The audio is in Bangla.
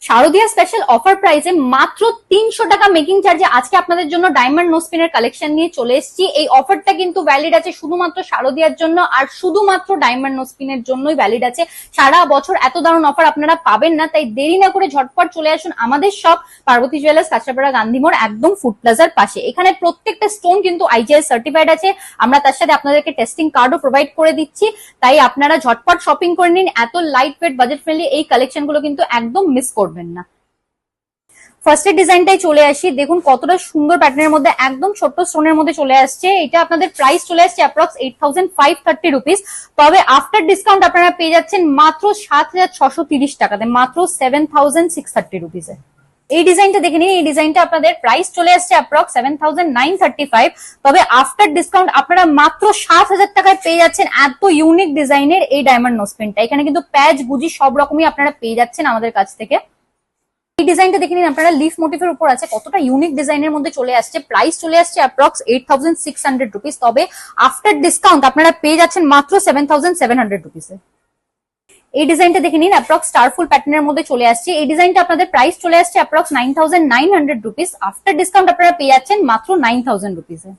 শারদিয়া স্পেশাল অফার প্রাইসে মাত্র 300 টাকা মেকিং চার্জে আজকে আপনাদের জন্য ডায়মন্ড নোস্পিনের কালেকশন নিয়ে চলে এসেছি। এই অফারটা কিন্তু ভ্যালিড আছে শুধুমাত্র শারদিয়ার জন্য আর শুধুমাত্র ডায়মন্ড নোস্পিনের জন্যই ভ্যালিড আছে। সারা বছর এত দারুণ অফার আপনারা পাবেন না, তাই দেরি না করে ঝটপট চলে আসুন আমাদের শপ পার্বতী জুয়েলার্স, কাঁচরাপাড়া, গান্ধী মোড়, একদম ফুড প্লাজার পাশে। এখানে প্রত্যেকটা স্টোন কিন্তু IGI সার্টিফাইড আছে। আমরা তার সাথে আপনাদেরকে টেস্টিং কার্ডও প্রোভাইড করে দিচ্ছি, তাই আপনারা ঝটপট শপিং করে নিন। এত লাইট ওয়েট বাজেট ফ্রেন্ডলি এই কালেকশন গুলো কিন্তু একদম মিস করবেন না। ফার্স্টের ডিজাইনটাই চলে আসি, দেখুন কতটা সুন্দর প্যাটার্নের মধ্যে একদম ছোট্ট স্টোনের মধ্যে চলে আসছে। এটা আপনাদের প্রাইস চলে আসছে অ্যাপ্রক্স 8530 রুপিস, তবে আফটার ডিসকাউন্ট আপনারা পেয়ে যাচ্ছেন মাত্র 7630 টাকাতে, মাত্র 7630 রুপিসে। এই ডিজাইনটা দেখে নিন, এই ডিজাইনটা আপনাদের প্রাইস চলে আসছে অ্যাপ্রক্স 7935, তবে আফটার ডিসকাউন্ট আপনারা মাত্র 7000 টাকায় পেয়ে যাচ্ছেন এত ইউনিক ডিজাইনের এই ডায়মন্ড নোসপিনটা। এখানে কিন্তু প্যাচ, গুজি সব রকমই আপনারা পেয়ে যাচ্ছেন আমাদের কাছ থেকে। এই ডিজাইনটা দেখে নিন, আপনারা লিফ মোটিভের উপর আছে, কতটা ইউনিক ডিজাইনের মধ্যে চলে আসছে। প্রাইস চলে আসছে অ্যাপ্রক্স 8600 রুপিস, তবে আফটার ডিসকাউন্ট আপনারা পেয়ে যাচ্ছেন মাত্র 7700 রুপিসে। এই ডিজাইনটা দেখে নিন, অ্যাপ্রক্স স্টারফুল প্যাটার্নের মধ্যে চলে আসছে। এই ডিজাইনটা আপনাদের প্রাইস চলে আসছে অ্যাপ্রক্স 9900 রুপিস, আফটার ডিসকাউন্ট আপনারা পেয়ে যাচ্ছেন মাত্র 9000 রুপিসে।